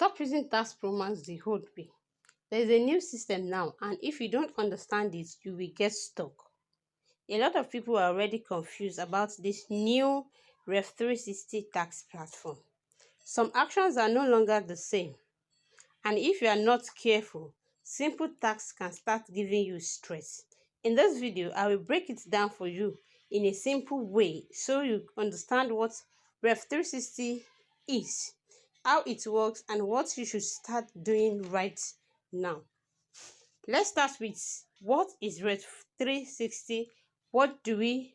Stop using TaxPro Max the old way. There is a new system now, and if you don't understand it, you will get stuck. A lot of people are already confused about this new Rev360 tax platform. Some actions are no longer the same, and if you are not careful, simple tax can start giving you stress. In this video, I will break it down for you in a simple way so you understand what Rev360 is, how it works, and what you should start doing right now. Let's start with what is Rev360. What do we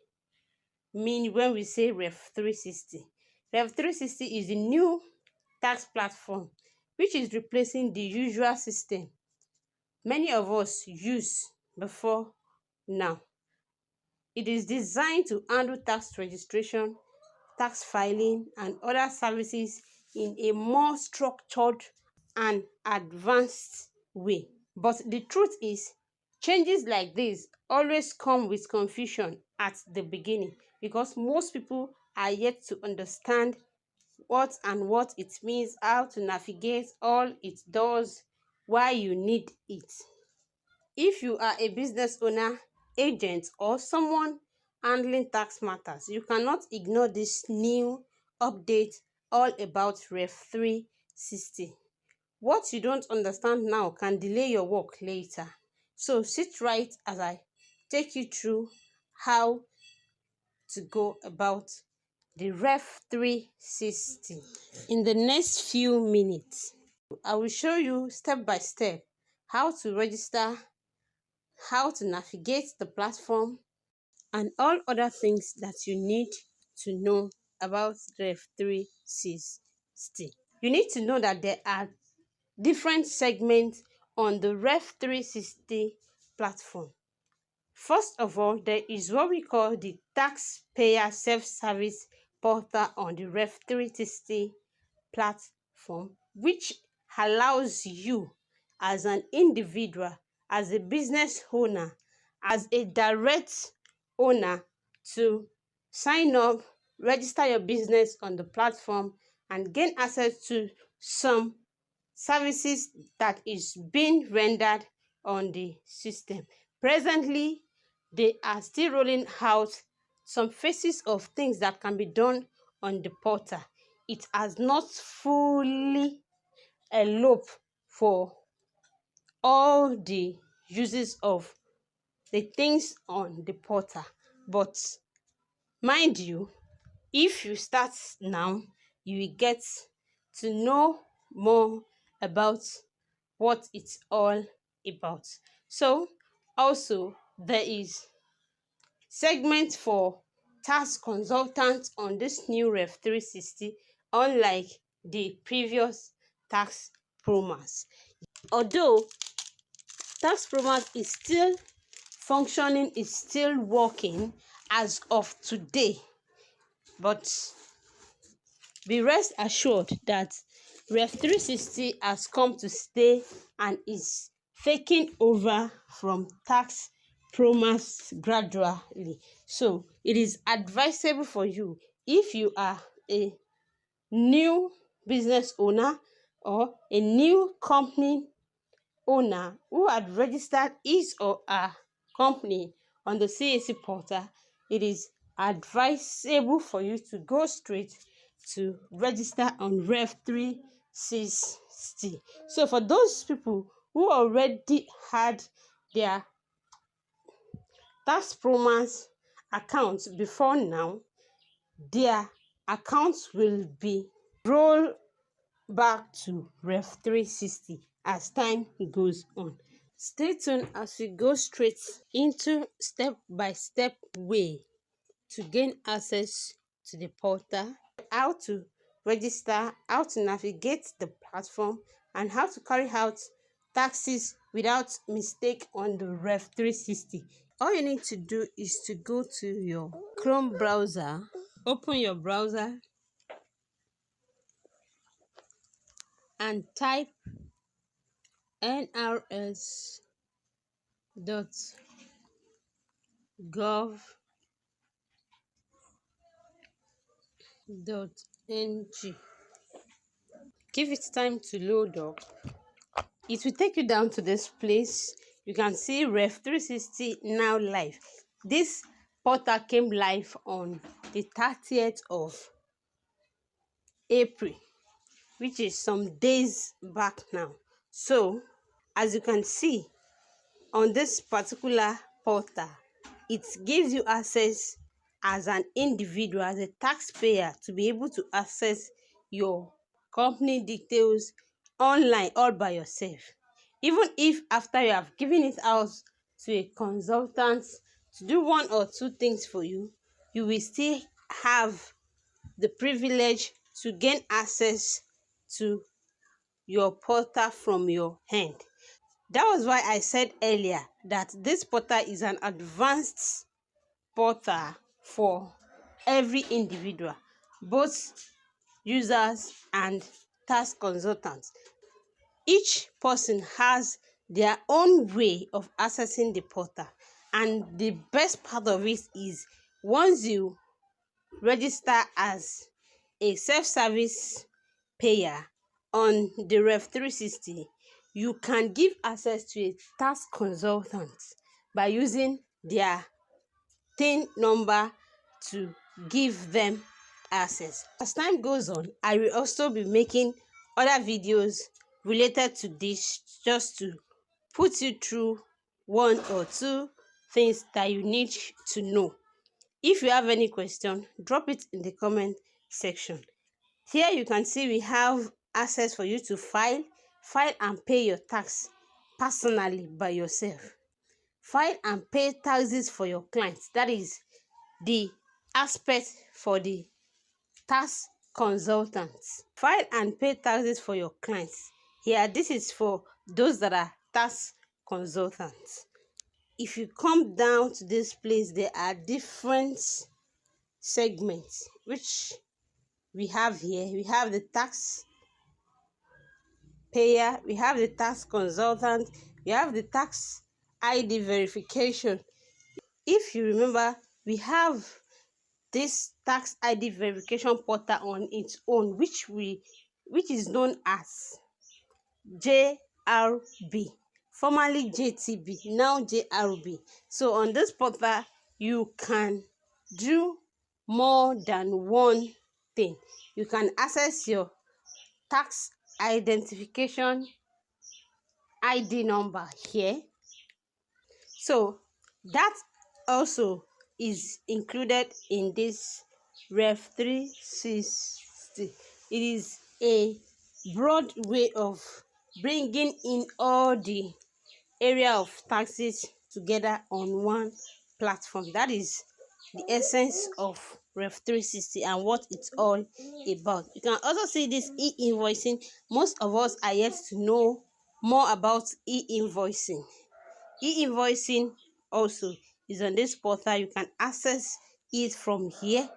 mean when we say Rev360? Rev360 is a new tax platform which is replacing the usual system many of us use before now. It is designed to handle tax registration, tax filing, and other services in a more structured and advanced way. But the truth is, changes like this always come with confusion at the beginning because most people are yet to understand what it means, how to navigate all it does, why you need it. If you are a business owner, agent, or someone handling tax matters, you cannot ignore this new update all about Rev360. What you don't understand now can delay your work later. So sit right as I take you through how to go about the Rev360. In the next few minutes, I will show you step by step how to register, how to navigate the platform, and all other things that you need to know about Rev360. You need to know that there are different segments on the Rev360 platform. First of all, there is what we call the taxpayer self-service portal on the Rev360 platform, which allows you as an individual, as a business owner, as a direct owner to sign up, register your business on the platform, and gain access to some services that is being rendered on the system. Presently, they are still rolling out some phases of things that can be done on the portal. It has not fully eloped for all the uses of the things on the portal, but mind you, if you start now, you will get to know more about what it's all about. So also there is segment for tax consultants on this new Rev360, unlike the previous TaxPro Max. Although TaxPro Max is still functioning, is still working as of today, but be rest assured that Rev360 has come to stay and is taking over from TaxPro Max gradually. So it is advisable for you, if you are a new business owner or a new company owner who had registered his or her company on the CAC portal, it is advisable for you to go straight to register on Rev360. So for those people who already had their TaxPro Max accounts before now, their accounts will be rolled back to Rev360 as time goes on. Stay tuned as we go straight into step-by-step way to gain access to the portal, how to register, how to navigate the platform, and how to carry out taxes without mistake on the Rev360. All you need to do is to go to your Chrome browser, open your browser, and type nrs.gov.ng. Give it time to load up. It will take you down to this place. You can see Rev360 now live. This portal came live on the 30th of April, which is some days back now. So as you can see on this particular portal, it gives you access as an individual, as a taxpayer, to be able to access your company details online all by yourself. Even if after you have given it out to a consultant to do one or two things for you, you will still have the privilege to gain access to your portal from your hand. That was why I said earlier that this portal is an advanced portal for every individual, both users and tax consultants. Each person has their own way of accessing the portal, and the best part of it is once you register as a self-service payer on the Rev360, you can give access to a tax consultant by using their TIN number to give them access. As time goes on, I will also be making other videos related to this, just to put you through one or two things that you need to know. If you have any question, drop it in the comment section. Here you can see we have access for you to file and pay your tax personally by yourself. File and pay taxes for your clients. That is the aspect for the tax consultants. File and pay taxes for your clients. Here, this is for those that are tax consultants. If you come down to this place, there are different segments which we have here. We have the tax payer, we have the tax consultant, we have the tax ID verification. If you remember, we have this tax ID verification portal on its own, which is known as JRB, formerly JTB, now JRB. So on this portal, you can do more than one thing. You can access your tax identification ID number here. So that also is included in this Rev360. It is a broad way of bringing in all the area of taxes together on one platform. That is the essence of Rev360 and what it's all about. You can also see this e-invoicing. Most of us are yet to know more about e-invoicing. E-invoicing also is on this portal. You can access it from here,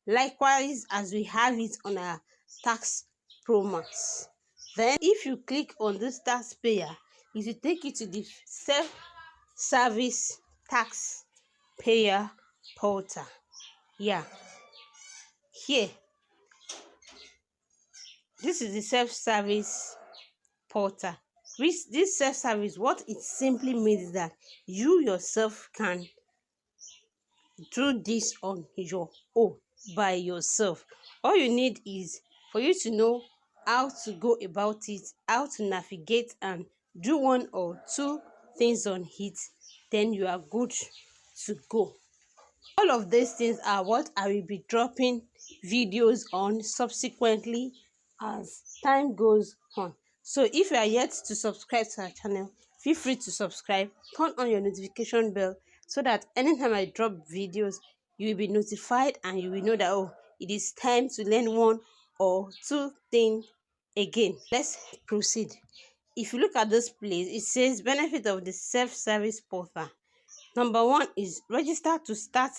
likewise as we have it on our TaxPro Max. Then if you click on this taxpayer, it will take you to the self-service taxpayer portal. Yeah, here, this is the self-service portal. This self-service, what it simply means is that you yourself can do this on your own by yourself. All you need is for you to know how to go about it, how to navigate and do one or two things on it, then you are good to go. All of these things are what I will be dropping videos on subsequently as time goes on. So if you are yet to subscribe to our channel, feel free to subscribe, turn on your notification bell so that anytime I drop videos, you will be notified and you will know that, oh, it is time to learn one or two things again. Let's proceed. If you look at this place, it says benefit of the self-service portal. Number one is register to start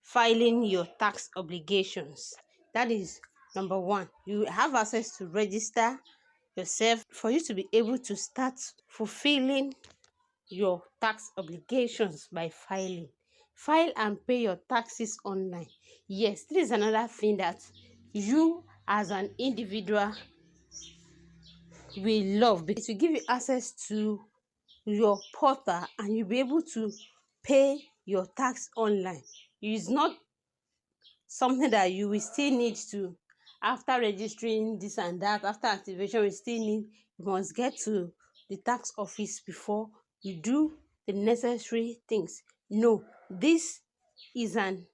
filing your tax obligations. That is number one. You have access to register yourself for you to be able to start fulfilling your tax obligations by filing. File and pay your taxes online. Yes, this is another thing that you as an individual we love, because it will give you access to your portal and you'll be able to pay your tax online. It's not something that you will still need to, after registering this and that, after activation, you must get to the tax office before you do the necessary things. No, this is an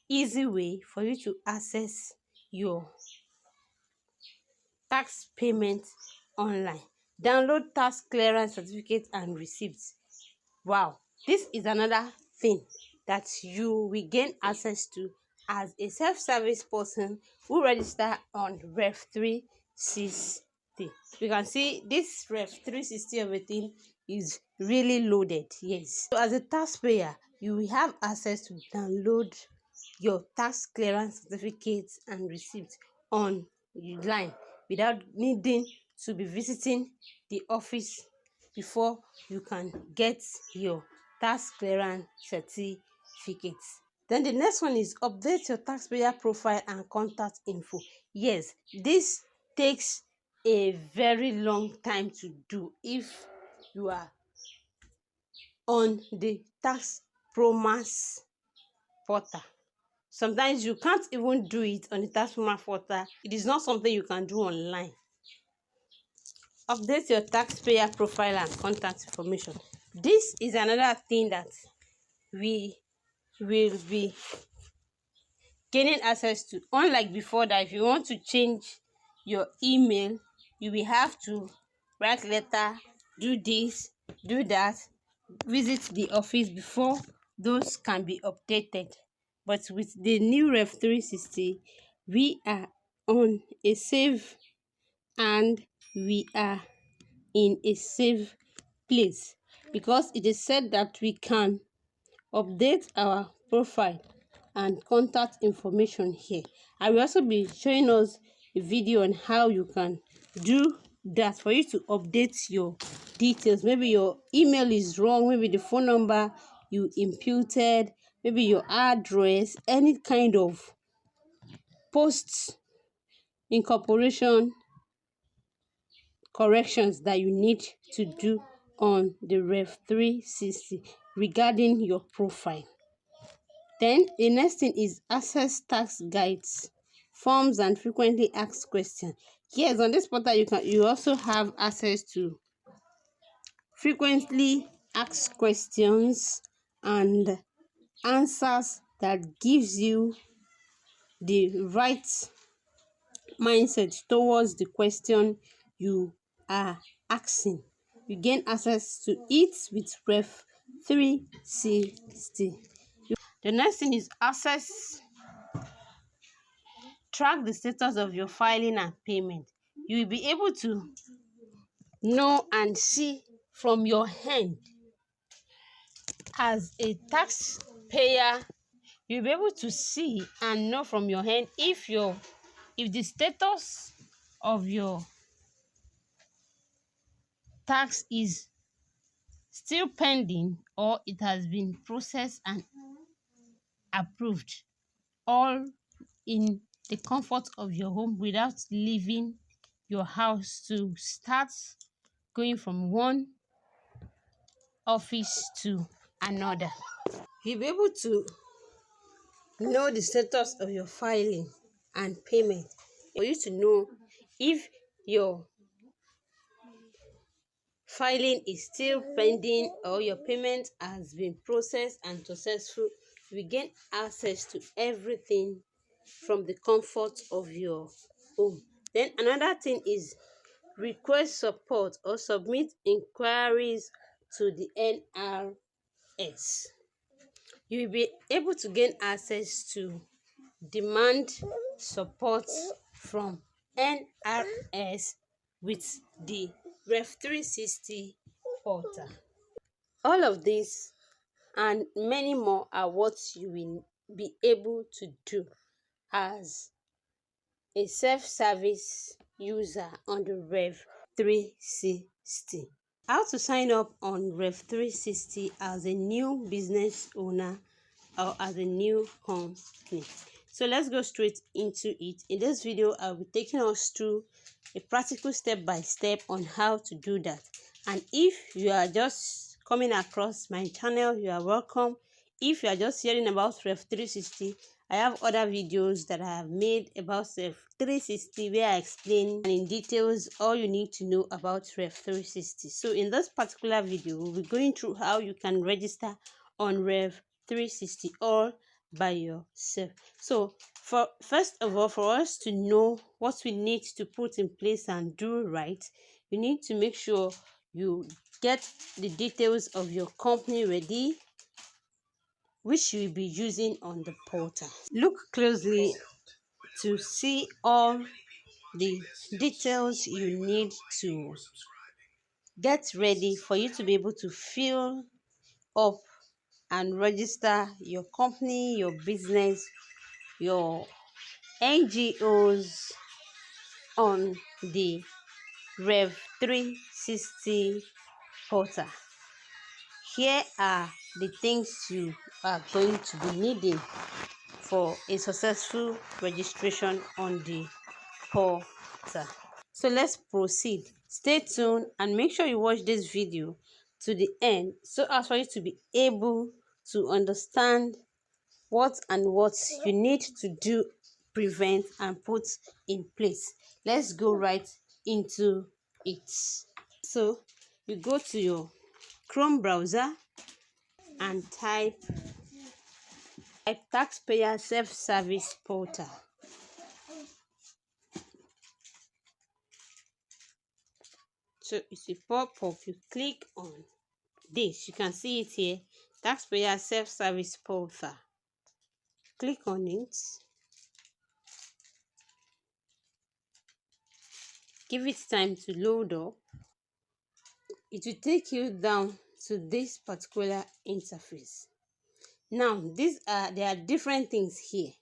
easy way for you to access your tax payment online. Download tax clearance certificate and receipts. Wow, this is another thing that you will gain access to as a self-service person who register on Rev360. You can see this Rev360 everything is really loaded. Yes, so as a taxpayer, you will have access to download your tax clearance certificates and receipts online without needing to be visiting the office before you can get your tax clearance certificates. Then the next one is update your taxpayer profile and contact info. Yes, this takes a very long time to do if you are on the TaxPro Max portal. Sometimes you can't even do it on the TaxPro Max portal. It is not something you can do online. Update your taxpayer profile and contact information. This is another thing that we will be gaining access to. Unlike before, that if you want to change your email, you will have to write letter, do this, do that, visit the office before those can be updated. But with the new Rev360, we are on a safe and we are in a safe place, because it is said that we can update our profile and contact information here. I will also be showing us a video on how you can do that, for you to update your details. Maybe your email is wrong, maybe the phone number you imputed, maybe your address, any kind of post incorporation corrections that you need to do on the Rev360 regarding your profile. Then the next thing is access tax guides, forms and frequently asked questions. Yes, on this portal you also have access to frequently asked questions and answers that gives you the right mindset towards the question you are asking. You gain access to it with Rev360. The next thing is track the status of your filing and payment. You will be able to know and see from your hand as a taxpayer. You'll be able to see and know from your hand if the status of your tax is still pending or it has been processed and approved, all in the comfort of your home without leaving your house to start going from one office to another. You'll be able to know the status of your filing and payment, for you to know if your filing is still pending or your payment has been processed and successful. You gain access to everything from the comfort of your home. Then another thing is request support or submit inquiries to the NRS. You will be able to gain access to demand support from NRS with the Rev360 portal. All of this and many more are what you will be able to do as a self-service user on the Rev360. How to sign up on Rev360 as a new business owner or as a new company. So let's go straight into it. In this video, I'll be taking us through a practical step-by-step on how to do that. And if you are just coming across my channel, you are welcome. If you are just hearing about Rev360, I have other videos that I have made about Rev360 where I explain and in details all you need to know about Rev360. So in this particular video, we'll be going through how you can register on Rev360 all by yourself. So first of all, for us to know what we need to put in place and do right, you need to make sure you get the details of your company ready, which you'll be using on the portal. Look closely to see all the details you need to get ready for you to be able to fill up and register your company, your business, your NGOs on the Rev360 portal. Here are the things you are going to be needing for a successful registration on the portal. So let's proceed. Stay tuned and make sure you watch this video to the end so as for you to be able to understand what you need to do, prevent and put in place. Let's go right into it. So you go to your Chrome browser and type taxpayer self-service portal. So it will pop up. You click on this, you can see it here, taxpayer self-service portal. Click on it, give it time to load up. It will take you down to this particular interface. Now there are different things here.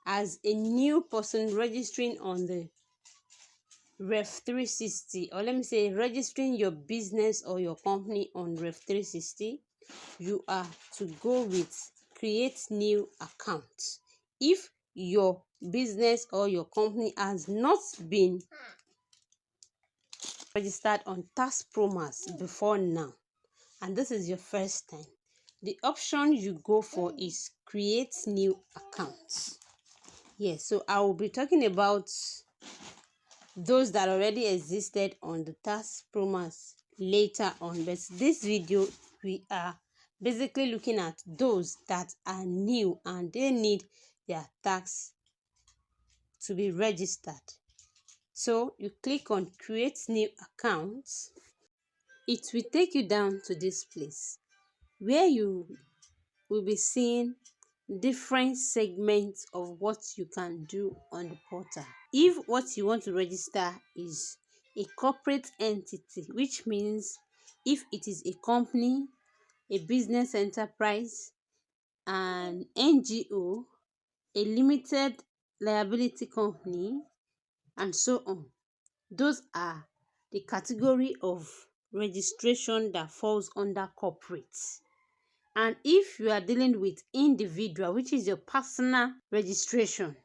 As a new person registering on the Rev360, or let me say registering your business or your company on Rev360, you are to go with create new account. If your business or your company has not been registered on TaxPro Max before now, and this is your first time, the option you go for is create new account. Yes, so I will be talking about those that already existed on the TaxPro Max later on, but this video we are basically looking at those that are new and they need their tax to be registered. So you click on create new accounts. It will take you down to this place where you will be seeing different segments of what you can do on the portal. If what you want to register is a corporate entity, which means if it is a company, a business enterprise, an NGO, a limited liability company, and so on, those are the category of registration that falls under corporate. And if you are dealing with individual, which is your personal registration,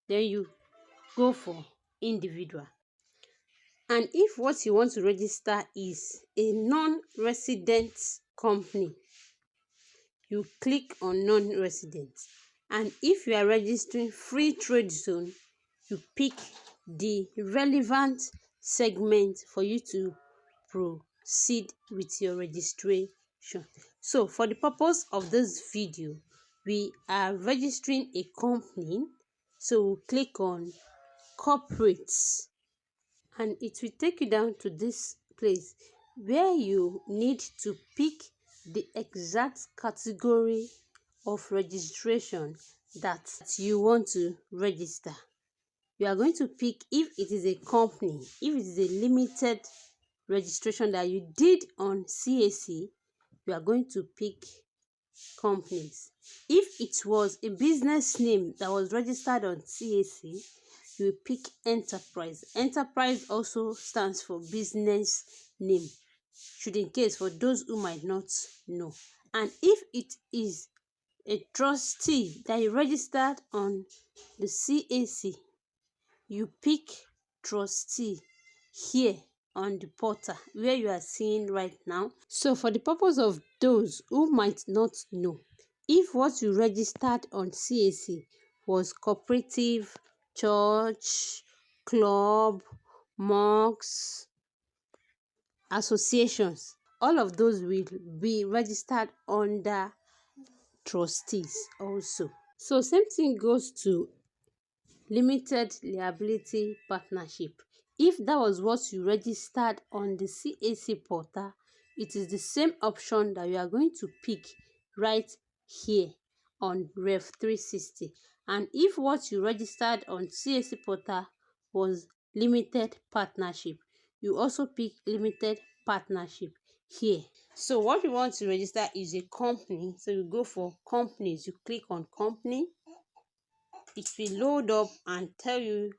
then you go for individual. And if what you want to register is a non-resident company, you click on non-resident. And if you are registering free trade zone, you pick the relevant segment for you to proceed with your registration. So for the purpose of this video, we are registering a company, so we'll click on corporates and it will take you down to this place where you need to pick the exact category of registration that you want to register. You are going to pick if it is a company, if it is a limited registration that you did on CAC, you are going to pick companies. If it was a business name that was registered on CAC, you will pick enterprise. Enterprise also stands for business name, should in case for those who might not know. And if it is a trustee that you registered on the CAC, you pick trustee here on the portal where you are seeing right now. So for the purpose of those who might not know, if what you registered on CAC was cooperative, church, club, mosques, associations, all of those will be registered under trustees also. So same thing goes to limited liability partnership. If that was what you registered on the CAC portal, it is the same option that you are going to pick right here on Rev360. And if what you registered on CAC portal was limited partnership, you also pick limited partnership here. So what you want to register is a company. So you go for companies, you click on company. It will load up and tell you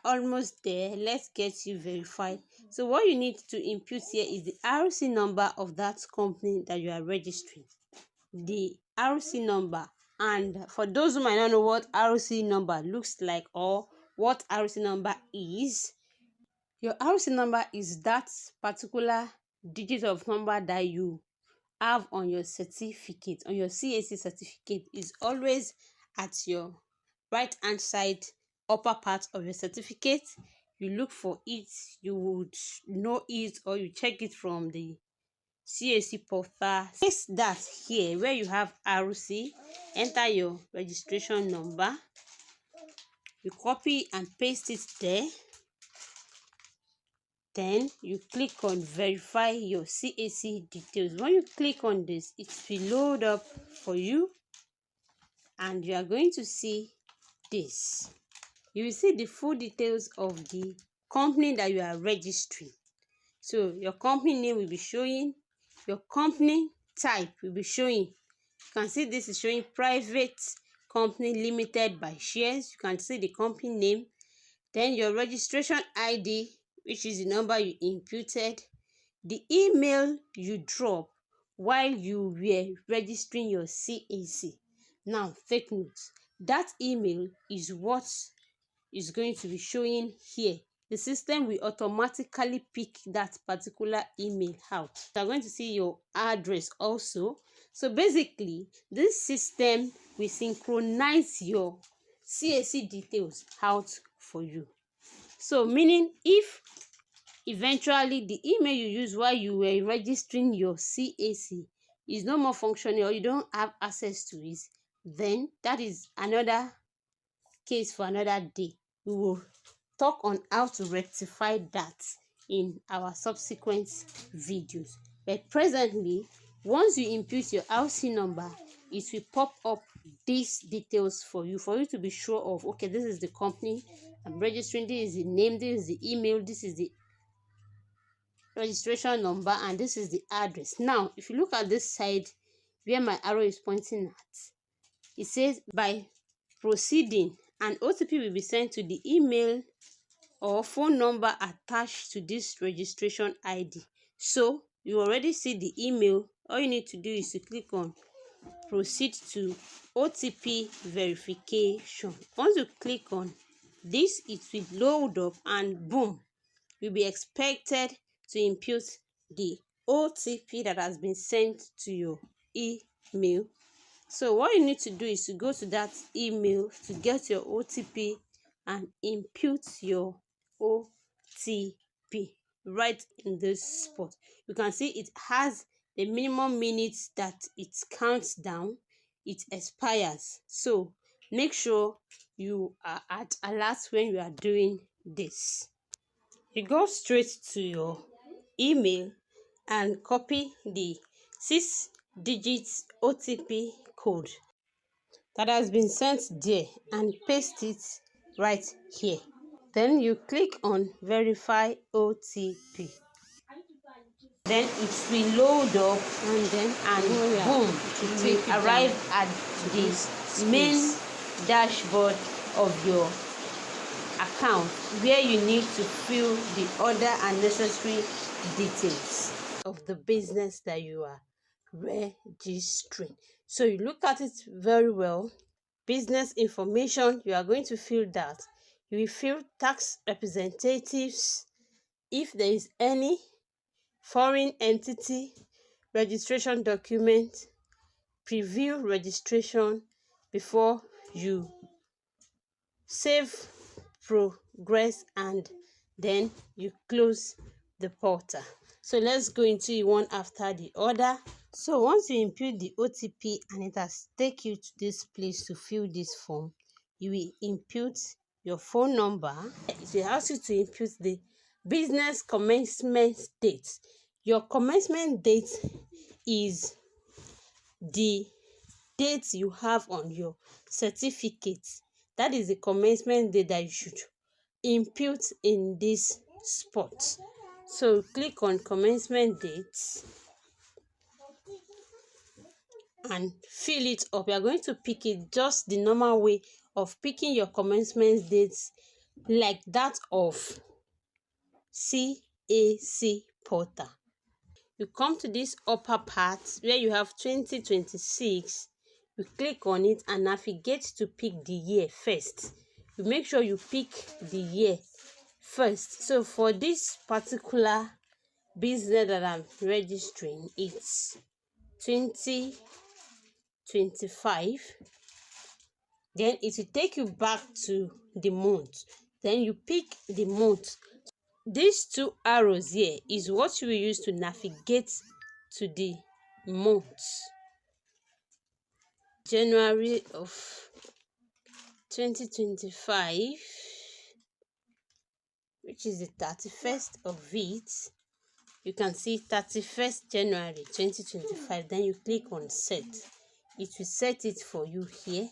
almost there. Let's get you verified. So what you need to input here is the RC number of that company that you are registering, the RC number. And for those who might not know what RC number looks like or what RC number is, your RC number is that particular digit of number that you have on your certificate, on your CAC certificate. Is always at your right hand side upper part of your certificate. You look for it, you would know it, or you check it from the CAC portal. Paste that here where you have RC, enter your registration number, you copy and paste it there. Then you click on verify your CAC details. When you click on this, it will load up for you and you are going to see this. You will see the full details of the company that you are registering. So your company name will be showing, your company type will be showing. You can see this is showing private company limited by shares. You can see the company name. Then your registration ID, which is the number you imputed, the email you drop while you were registering your CAC. Now take note, that email is what is going to be showing here. The system will automatically pick that particular email out. You are going to see your address also. So basically, this system will synchronize your CAC details out for you. So meaning if eventually the email you use while you were registering your CAC is no more functioning or you don't have access to it, then that is another case for another day. We will talk on how to rectify that in our subsequent videos. But presently, once you input your RC number, it will pop up these details for you to be sure of, okay, this is the company I'm registering, this is the name, this is the email, this is the registration number, and this is the address. Now if you look at this side where my arrow is pointing at, it says by proceeding an OTP will be sent to the email or phone number attached to this registration ID. So you already see the email. All you need to do is to click on proceed to OTP verification. Once you click on this, it will load up and boom, you'll be expected to input the OTP that has been sent to your email. So what you need to do is to go to that email to get your OTP and input your OTP right in this spot. You can see it has the minimum minutes that it counts down, it expires. So make sure you are at alert when you are doing this. You go straight to your email and copy the 6-digit OTP code that has been sent there and paste it right here. Then you click on verify OTP. Then it will load up and boom, it will arrive at the main dashboard of your account where you need to fill the other unnecessary details of the business that you are registering. So you look at it very well. Business information, you are going to fill that. You will fill tax representatives, if there is any, foreign entity, registration document, preview registration before you save progress, and then you close the portal. So let's go into it one after the other. So once you input the OTP and it has take you to this place to fill this form, you will input your phone number. It will ask you to input the business commencement date. Your commencement date is the date you have on your certificate. That is the commencement date that you should input in this spot. So click on commencement date and fill it up. You are going to pick it just the normal way of picking your commencement dates, like that of CAC portal. You come to this upper part where you have 2026. You click on it and navigate to pick the year first. You make sure you pick the year first. So for this particular business that I'm registering, it's 2025. Then it will take you back to the month. Then you pick the month. These two arrows here is what you will use to navigate to the month. January of 2025, which is the 31st of it. You can see 31st January 2025. Then you click on set. It will set it for you here.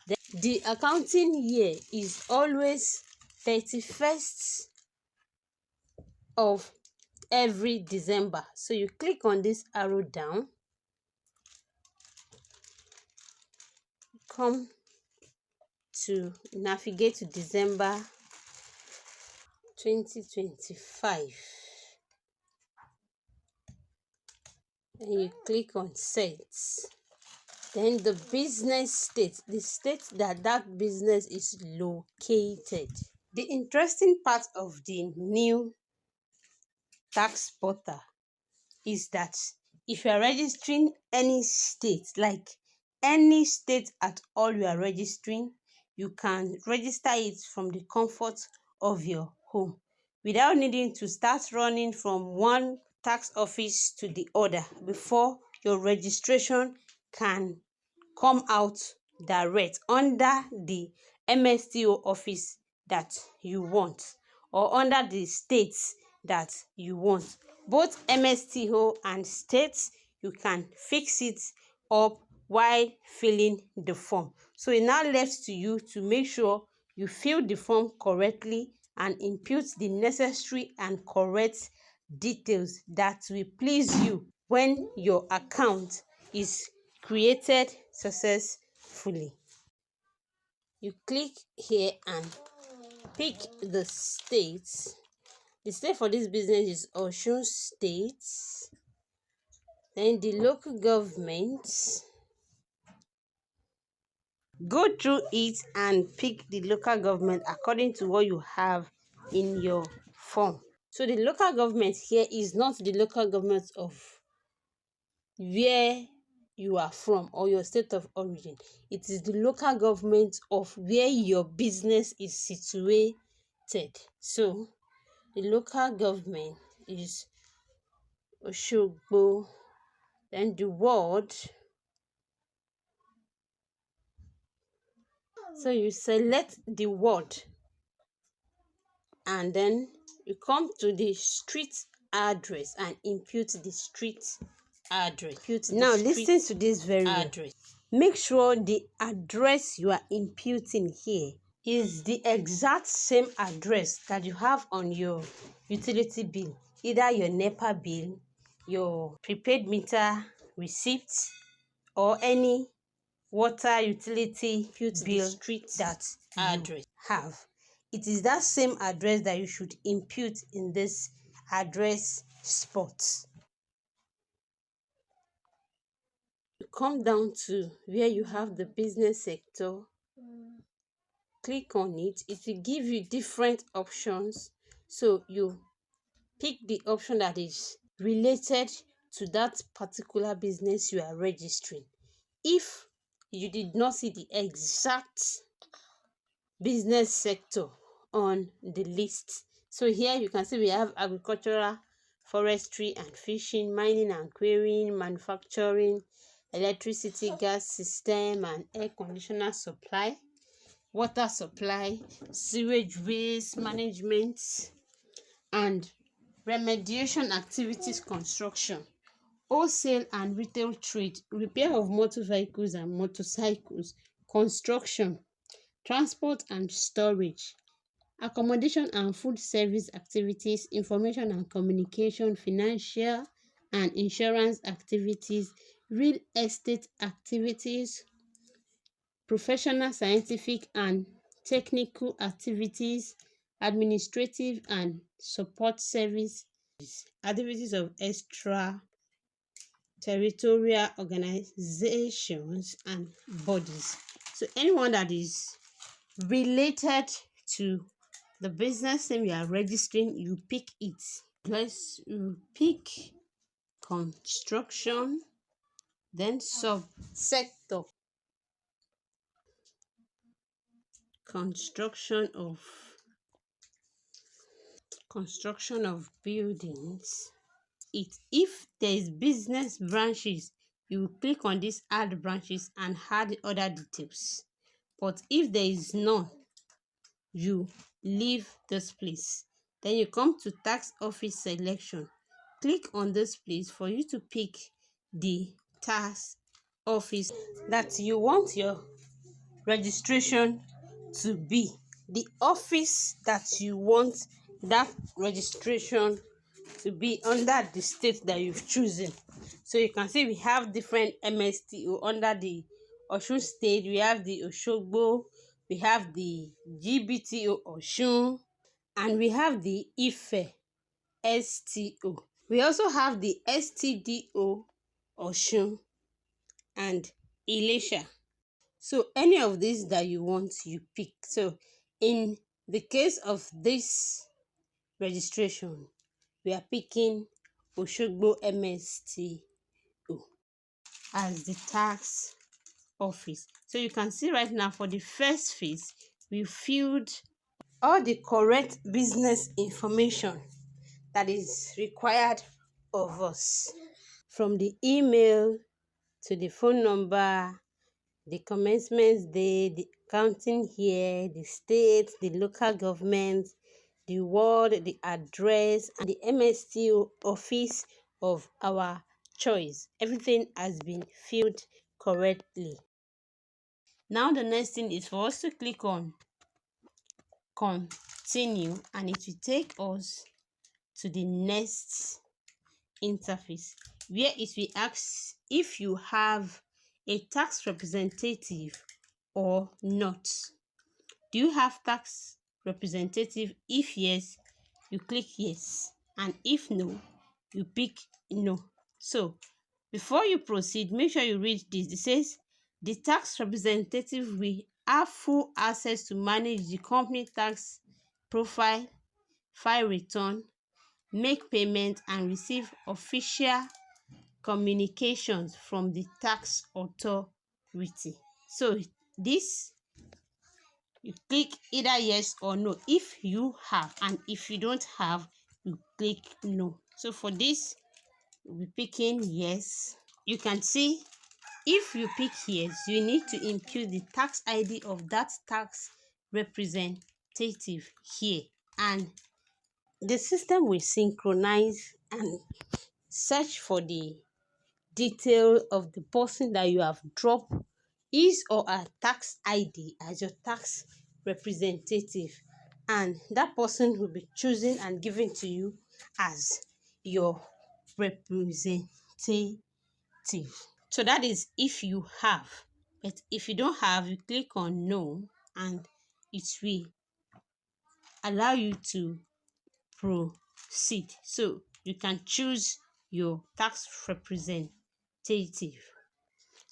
Then the accounting year is always 31st of every December. So you click on this arrow down, come to navigate to December 2025, and you click on set. Then the business state, the state that that business is located. The interesting part of the new tax portal is that if you are registering any state, like any state at all you are registering, you can register it from the comfort of your home without needing to start running from one tax office to the other before your registration can come out direct under the MSTO office that you want, or under the states that you want. Both MSTO and states, you can fix it up while filling the form. So it now left to you to make sure you fill the form correctly and input the necessary and correct details that will please you when your account is created successfully. You click here and pick the states. The state for this business is Osun State. Then the local government. Go through it and pick the local government according to what you have in your form. So the local government here is not the local government of where you are from or your state of origin. It is the local government of where your business is situated. So the local government is Oshogbo. Then the word. So you select the word and then you come to the street address and input the street address. Now listen to this very well. Make sure the address you are imputing here is the exact same address that you have on your utility bill, either your NEPA bill, your prepaid meter receipt, or any water utility bill that you have. It is that same address that you should impute in this address spot. come down to where you have the business sector, click on it. It will give you different options, so you pick the option that is related to that particular business you are registering. If you did not see the exact business sector on the list, so here you can see we have agricultural, forestry and fishing, mining and quarrying, manufacturing, electricity, gas system and air conditioner supply, water supply, sewage waste management and remediation activities, construction, wholesale and retail trade, repair of motor vehicles and motorcycles, construction, transport and storage, accommodation and food service activities, information and communication, financial and insurance activities, real estate activities, professional, scientific and technical activities, administrative and support service, activities of extra territorial organizations and bodies. So anyone that is related to the business name you are registering, you pick it. Let's pick construction, then subsector, construction of buildings. If there is business branches, you click on this add branches and add other details. But if there is none, you leave this place. Then you come to tax office selection. Click on this place for you to pick the tax office that you want your registration to be, the office that you want that registration to be under the state that you've chosen. So you can see we have different MSTO under the Osun state. We have the Osogbo, we have the GBTO Osun, and we have the Ife STO. We also have the STDO Osun and Ilesha. So any of these that you want, you pick. So in the case of this registration, we are picking Osogbo MSTO as the tax office. So you can see right now for the first phase, we filled all the correct business information that is required of us, from the email to the phone number, the commencement day, the counting here, the state, the local government, the ward, the address, and the MSTO office of our choice. Everything has been filled correctly. Now the next thing is for us to click on continue, and it will take us to the next interface where it will ask if you have a tax representative or not. Do you have tax representative? If yes, you click yes, and if no, you pick no. So before you proceed, make sure you read this. It says the tax representative will have full access to manage the company tax profile, file return, make payment, and receive official communications from the tax authority. So this, you click either yes or no if you have, and if you don't have, you click no. So for this, we'll be picking yes. You can see if you pick yes, you need to input the tax ID of that tax representative here, and the system will synchronize and search for the detail of the person that you have dropped his or her tax ID as your tax representative, and that person will be chosen and given to you as your representative. So that is if you have. But if you don't have, you click on no, and it will allow you to proceed. So you can choose your tax representative.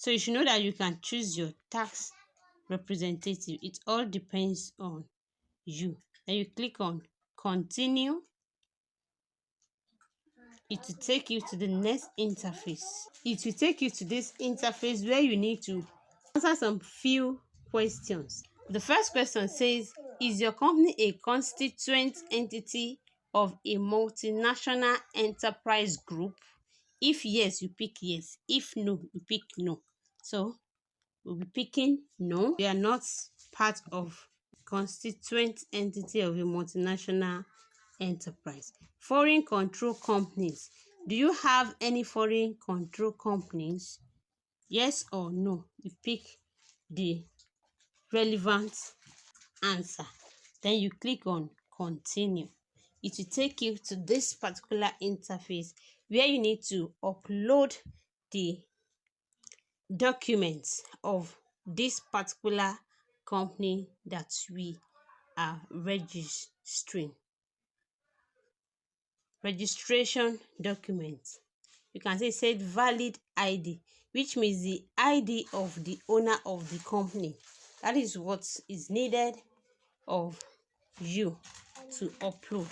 So you should know that you can choose your tax representative. It all depends on you. Then you click on continue. It will take you to the next interface. It will take you to this interface where you need to answer some few questions. The first question says, is your company a constituent entity of a multinational enterprise group? If yes, you pick yes. If no, you pick no. So we'll be picking no. We are not part of constituent entity of a multinational enterprise. Foreign control companies. Do you have any foreign control companies? Yes or no. You pick the relevant answer. Then you click on continue. It will take you to this particular interface where you need to upload the documents of this particular company that we are registering. Registration document. You can say it said valid ID, which means the ID of the owner of the company. That is what is needed of you to upload.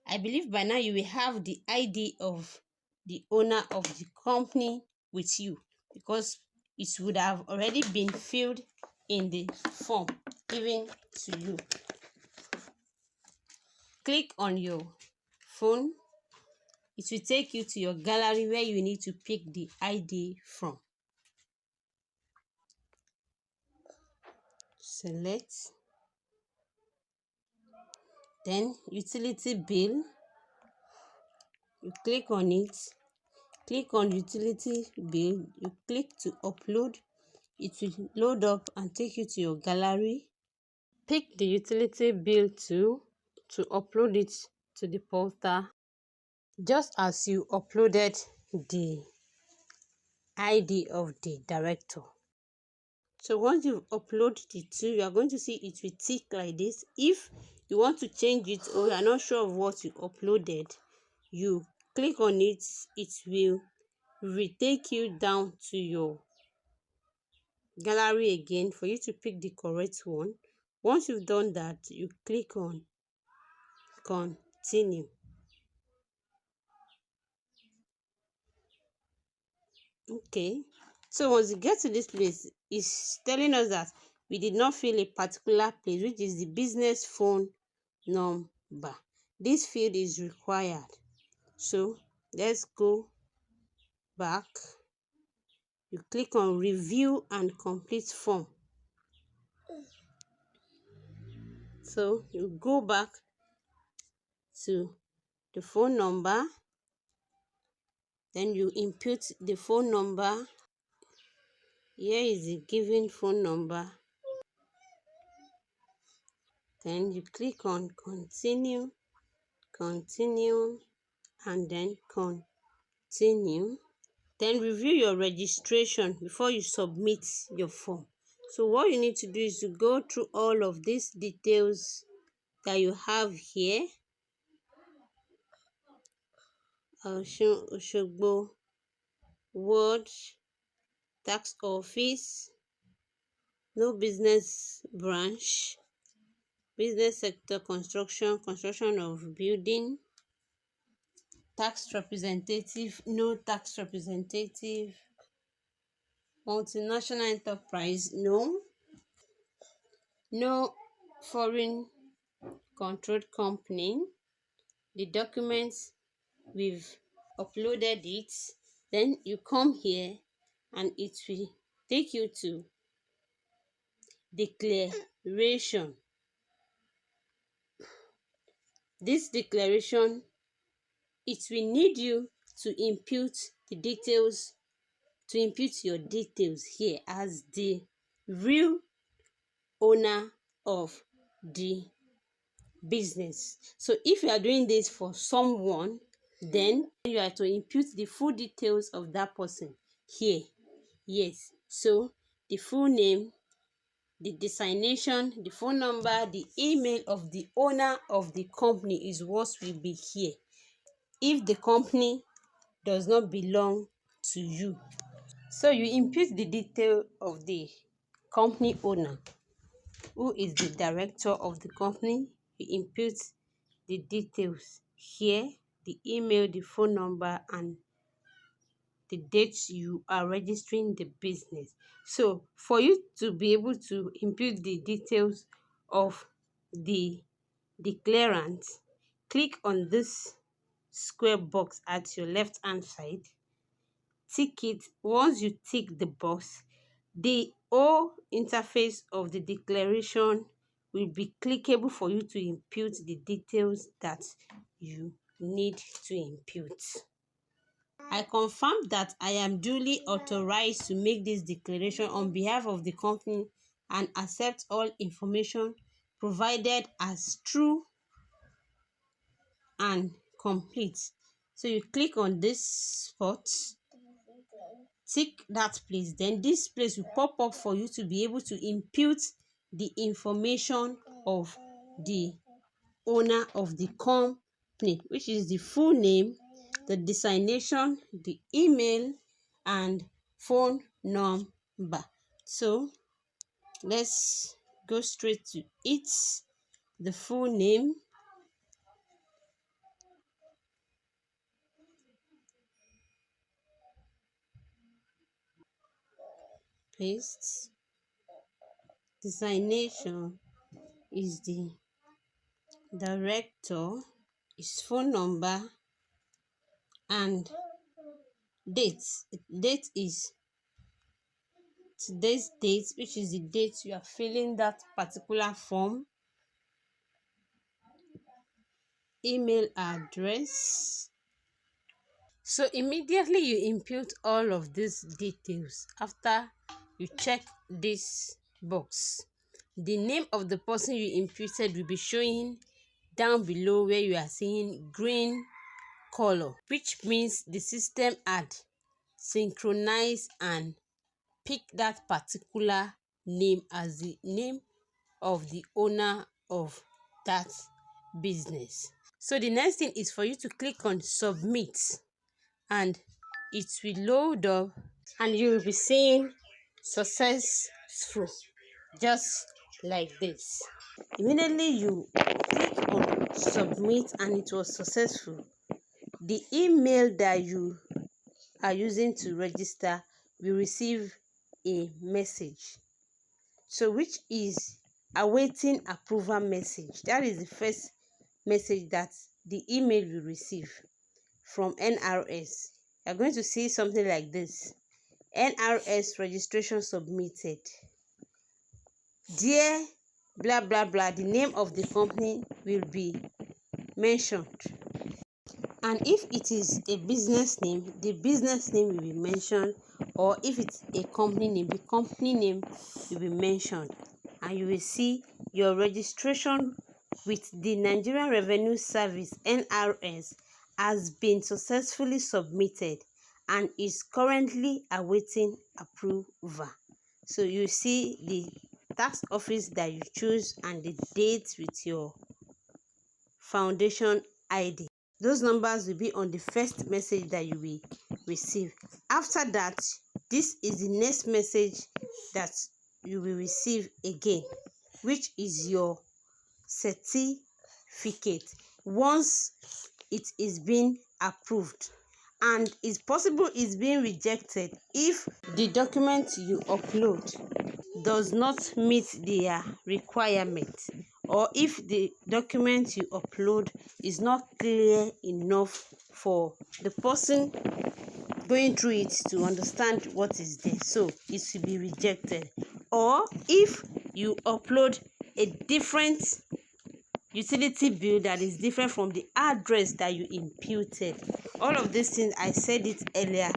I believe by now you will have the ID of the owner of the company with you, because it would have already been filled in the form given to you. Click on your phone. It will take you to your gallery where you need to pick the ID from. Select. Then utility bill. You click on it. Click on utility bill. You click to upload. It will load up and take you to your gallery. Pick the utility bill to upload it to the portal, just as you uploaded the ID of the director. So once you upload the two, you are going to see it will tick like this. If you want to change it or you are not sure of what you uploaded, you click on it. It will retake you down to your gallery again for you to pick the correct one. Once you've done that, you click on continue. Okay, so once you get to this place, it's telling us that we did not fill a particular place, which is the business phone number. This field is required. So let's go back. You click on review and complete form. So you go back to the phone number, then you input the phone number. Here is the given phone number. Then you click on continue, and then continue. Then review your registration before you submit your form. So what you need to do is to go through all of these details that you have here. Oshogbo Ward Tax Office, no business branch, business sector, construction of building, tax representative, no tax representative, multinational enterprise, no foreign controlled company. The documents, we've uploaded it. Then you come here and it will take you to declaration. This declaration, it will need you to input the details, to input your details here as the real owner of the business. So if you are doing this for someone, then you are to input the full details of that person here. Yes, so the full name, the designation, the phone number, the email of the owner of the company is what will be here. If the company does not belong to you, So you input the detail of the company owner, who is the director of the company. You input the details here, the email, the phone number, and the date you are registering the business. So for you to be able to input the details of the declarant, click on this square box at your left hand side, tick it. Once you tick the box, the whole interface of the declaration will be clickable for you to input the details that you need to input. I confirm that I am duly authorized to make this declaration on behalf of the company and accept all information provided as true and complete. So you click on this spot, tick that place, then this place will pop up for you to be able to input the information of the owner of the company, which is the full name, the designation, the email, and phone number. So let's go straight to it. The full name, paste. Designation is the director, his phone number, and date. Date is today's date, which is the date you are filling that particular form. Email address. So immediately you input all of these details after you check this box. The name of the person you imputed will be showing down below where you are seeing green color, which means the system had synchronized and picked that particular name as the name of the owner of that business. So the next thing is for you to click on submit, and it will load up and you will be seeing successful, just like this. Immediately you click on submit and it was successful. The email that you are using to register will receive a message, so which is awaiting approval message. That is the first message that the email will receive from NRS. You're going to see something like this: NRS registration submitted. Dear blah blah blah, the name of the company will be mentioned, and if it is a business name, the business name will be mentioned, or if it's a company name, the company name will be mentioned, and you will see your registration with the Nigerian Revenue Service (NRS) has been successfully submitted and is currently awaiting approval. So you see the tax office that you choose and the date with your foundation ID. Those numbers will be on the first message that you will receive. After that, this is the next message that you will receive again, which is your certificate. Once it is being approved, and it's possible it's being rejected if the document you upload does not meet their requirement, or if the document you upload is not clear enough for the person going through it to understand what is there, so it will be rejected. Or if you upload a different utility bill that is different from the address that you imputed. All of these things, I said it earlier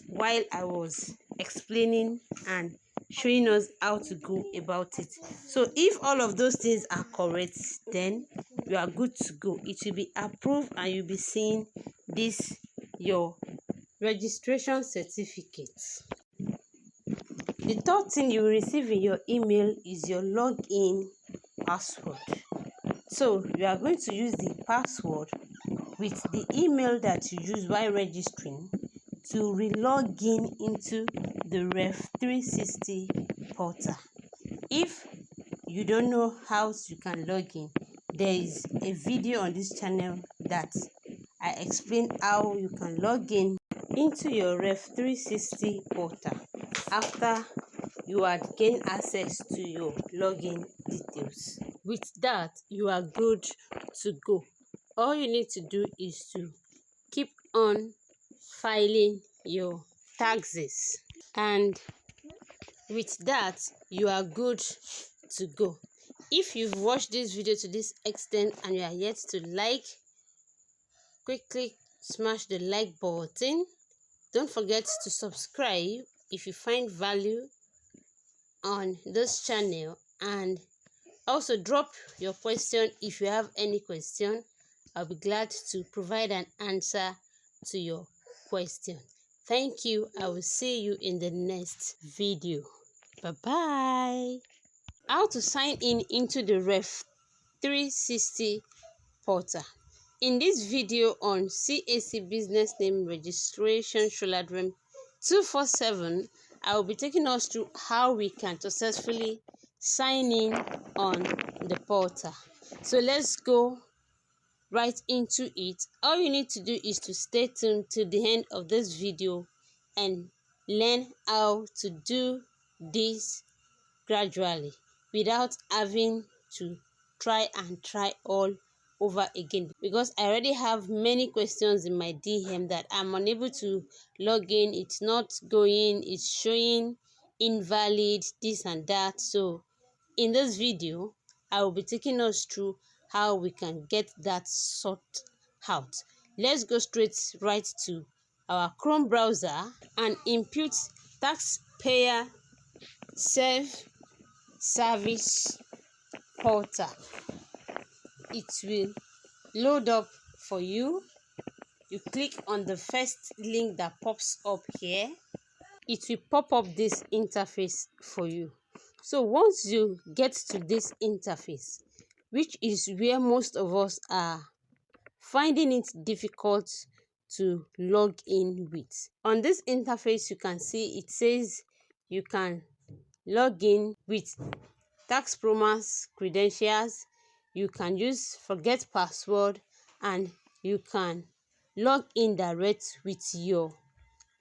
while I was explaining and showing us how to go about it. So if all of those things are correct, then you are good to go. It will be approved and you'll be seeing this, your registration certificate. The third thing you will receive in your email is your login password. So you are going to use the password with the email that you use while registering. to re-log in into the Rev360 portal. If you don't know how you can log in, there is a video on this channel that I explain how you can log in into your Rev360 portal after you had gained access to your login details. With that, you are good to go. All you need to do is to keep on filing your taxes, and with that you are good to go. If you've watched this video to this extent and you are yet to like, quickly smash the like button. Don't forget to subscribe if you find value on this channel, and also drop your question. If you have any question, I'll be glad to provide an answer to your question. Thank you. I will see you in the next video. Bye bye. How to sign in into the Rev360 portal. In this video on CAC business name registration Sholadrem 247, I will be taking us through how we can successfully sign in on the portal. So let's go right into it. All you need to do is to stay tuned to the end of this video and learn how to do this gradually without having to try all over again, because I already have many questions in my DM that I'm unable to log in. It's not going, it's showing invalid, this and that. So in this video I will be taking us through how we can get that sorted out. Let's go straight right to our Chrome browser and input taxpayer self-service portal. It will load up for you. You click on the first link that pops up here. It will pop up this interface for you. So once you get to this interface, which is where most of us are finding it difficult to log in with, on this interface you can see it says you can log in with TaxPro Max credentials, you can use forget password, and you can log in direct with your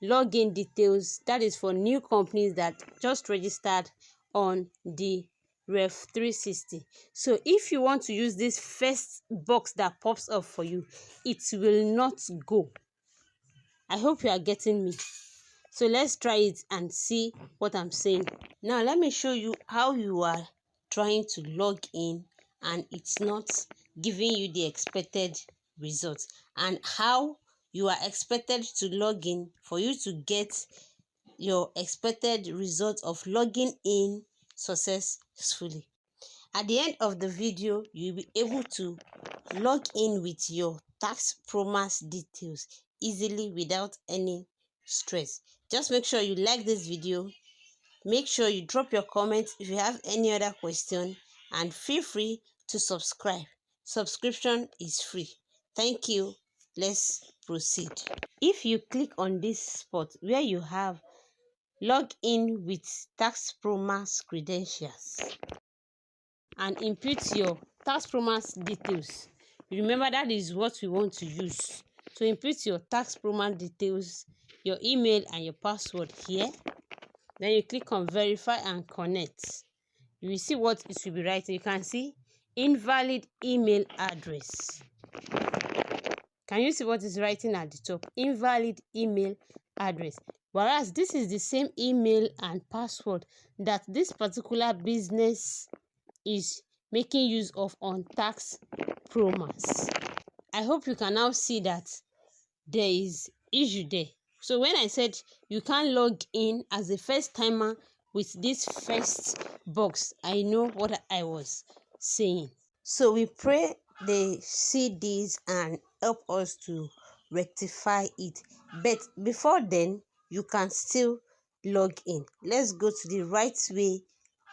login details. That is for new companies that just registered on the Rev360. So if you want to use this first box that pops up for you, it will not go. I hope you are getting me. So let's try it and see what I'm saying. Now let me show you how you are trying to log in and it's not giving you the expected results, and how you are expected to log in for you to get your expected result of logging in successfully. At the end of the video, you'll be able to log in with your TaxPro Max details easily without any stress. Just make sure you like this video. Make sure you drop your comments if you have any other question, and feel free to subscribe. Subscription is free. Thank you. Let's proceed. If you click on this spot where you have log in with TaxPro Max credentials and input your TaxPro Max details, remember that is what we want to use. So input your TaxPro Max details, your email and your password here. Then you click on verify and connect. You will see what it will be writing. You can see invalid email address. Can you see what is writing at the top? Invalid email address. Whereas this is the same email and password that this particular business is making use of on TaxPro Max. I hope you can now see that there is issue there. So when I said you can't log in as a first timer with this first box, I know what I was saying. So we pray they see this and help us to rectify it. But before then, you can still log in. Let's go to the right way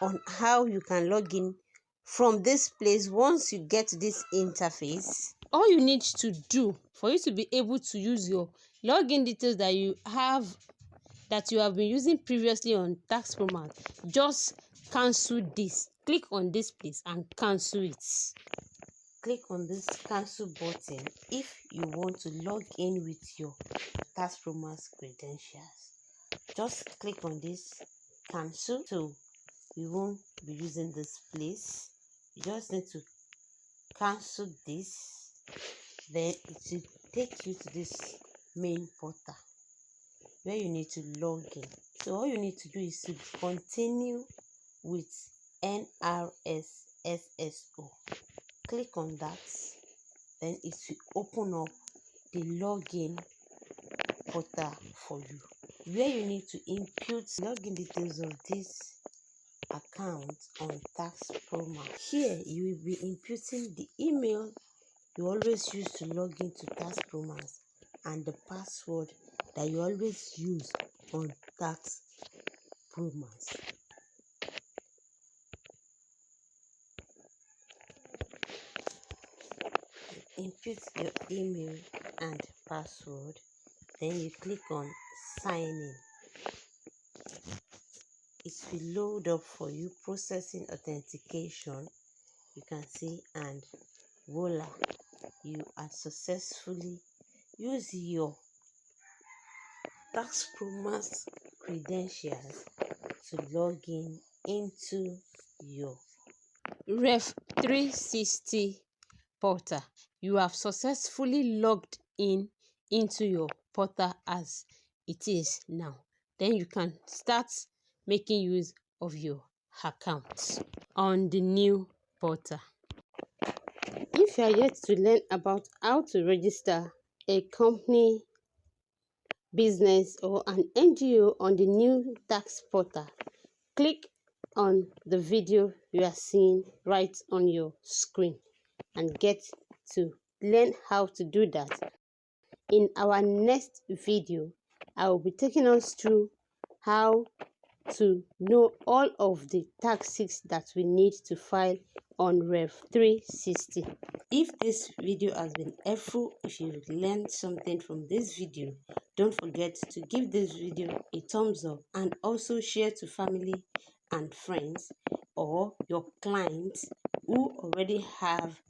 on how you can log in from this place. Once you get this interface, all you need to do for you to be able to use your login details that you have been using previously on TaxPro Max, just cancel this. Click on this place and cancel it. Click on this cancel button if you want to log in with your TaxPro Max credentials. Just click on this cancel, so you won't be using this place. You just need to cancel this, then it will take you to this main portal where you need to log in. So all you need to do is to continue with NRSSSO. Click on that, then it will open up the login portal for you, where you need to input login details of this account on TaxPro Max. Here you will be inputting the email you always use to log into TaxPro Max and the password that you always use on TaxPro Max. Input your email and password, then you click on sign in. It will load up for you, processing authentication, you can see, and voila, you are successfully use your TaxPro Max credentials to log in into your Rev360 portal. You have successfully logged in into your portal as it is now. Then you can start making use of your account on the new portal. If you are yet to learn about how to register a company, business, or an NGO on the new tax portal, click on the video you are seeing right on your screen and get to learn how to do that. In our next video, I will be taking us through how to know all of the taxes that we need to file on Rev360. If this video has been helpful, if you've learned something from this video, don't forget to give this video a thumbs up and also share to family and friends or your clients who already have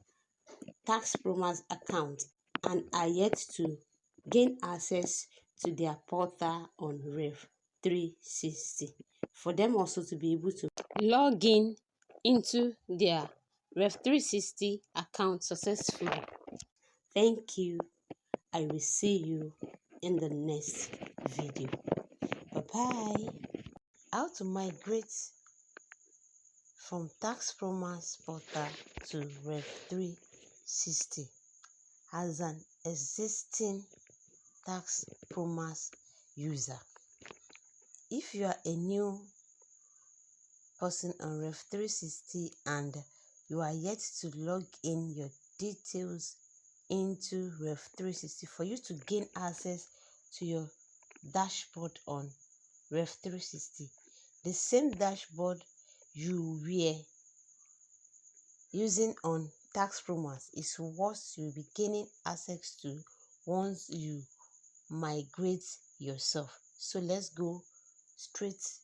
TaxPro Max account and are yet to gain access to their portal on Rev360, for them also to be able to log in into their Rev360 account successfully. Thank you. I will see you in the next video. Bye-bye. How to migrate from TaxPro Max portal to Rev360 as an existing TaxPro Max user. If you are a new person on Rev360 and you are yet to log in your details into Rev360 for you to gain access to your dashboard on Rev360, the same dashboard you were using on TaxPro Max is what you'll be gaining access to once you migrate yourself. So let's go straight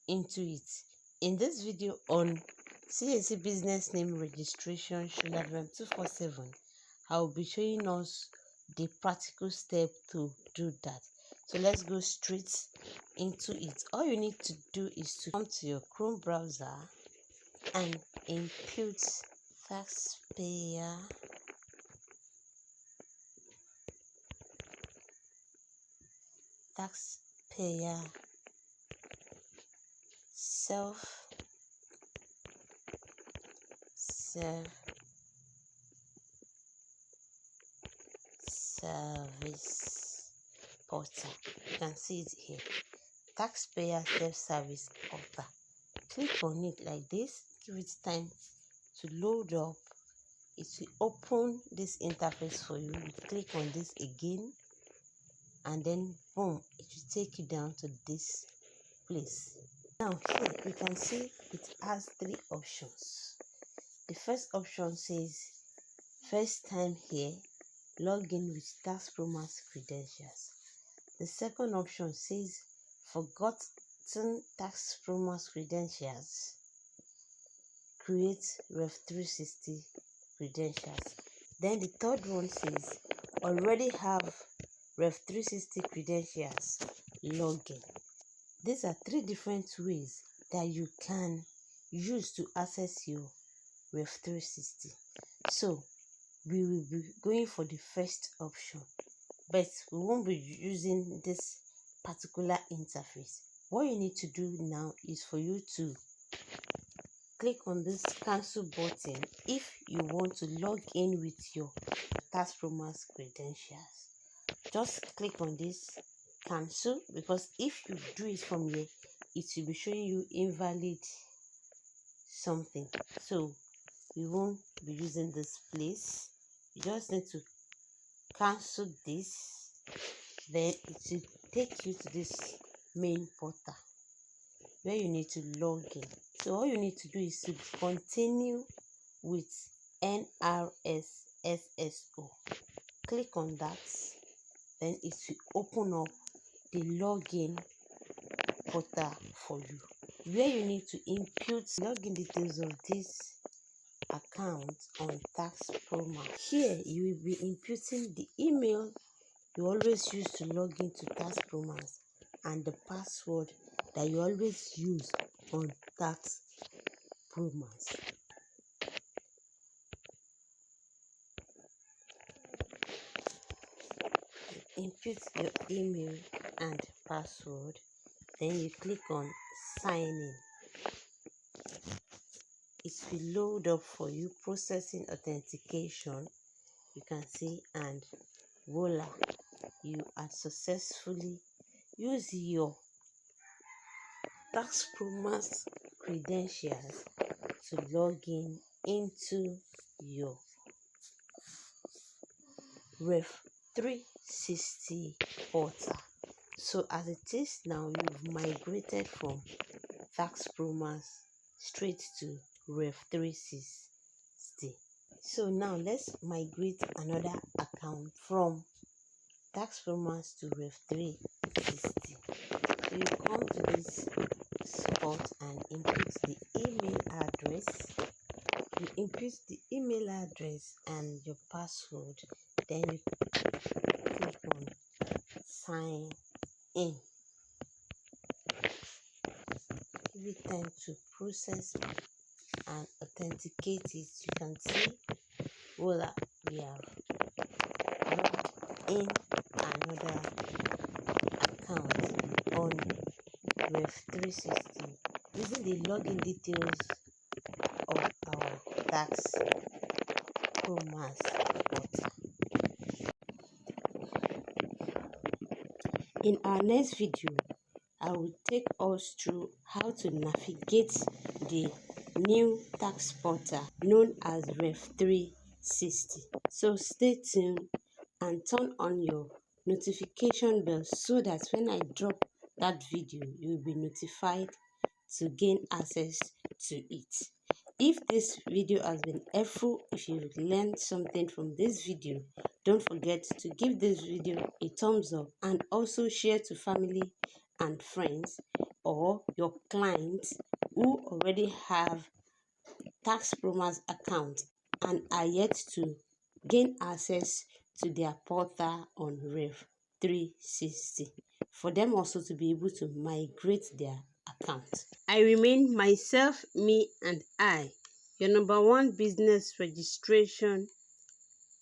into it. In this video on CAC business name registration Rev247, I will be showing us the practical step to do that. So let's go straight into it. All you need to do is to come to your Chrome browser and input taxpayer self service portal. You can see it here, taxpayer self-service portal. Click on it like this, give it time to load up. It will open this interface for you. You click on this again and then boom, it will take you down to this place. Now here you can see it has three options. The first option says first time here, log in with TaxPro Max credentials. The second option says forgotten TaxPro Max credentials. Create Rev360 credentials. Then the third one says already have Rev360 credentials. Login. These are three different ways that you can use to access your Rev360. So we will be going for the first option, but we won't be using this particular interface. What you need to do now is for you to click on this cancel button if you want to log in with your TaxPro Max credentials. Just click on this cancel, because if you do it from here, it will be showing you invalid something. So you won't be using this place. You just need to cancel this, then it will take you to this main portal where you need to log in. So all you need to do is to continue with NRSSSO. Click on that, then it will open up the login portal for you, where you need to input login details of this account on TaxPro Max. Here you will be inputting the email you always use to log into TaxPro Max and the password that you always use on TaxPro Max. Input your email and password, then you click on sign in. It will load up for you, processing authentication. You can see, and voila, you are successfully use your TaxPro Max credentials to log in into your Rev360 portal. So as it is now, you've migrated from TaxPro Max straight to Rev360. So now let's migrate another account from TaxPro Max to Rev360. So you come to this spot and input the email address. You input the email address and your password, then you click on sign in. Give it time to process and authenticate it. You can see, voila, we have logged in another account on Rev360 using the login details of our TaxPro Max portal. In our next video, I will take us through how to navigate the new tax portal known as Rev360. So stay tuned and turn on your notification bell so that when I drop that video, you will be notified to gain access to it. If this video has been helpful, if you learned something from this video, don't forget to give this video a thumbs up and also share to family and friends or your clients who already have TaxPro Max account and are yet to gain access to their portal on Rev360, for them also to be able to migrate their account. I remain myself, me and I, your number one business registration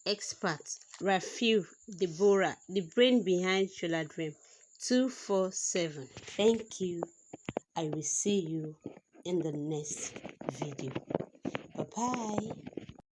expert, Rafiu Deborah, the brain behind Shola Dream 247. Thank you. I will see you in the next video. Bye-bye.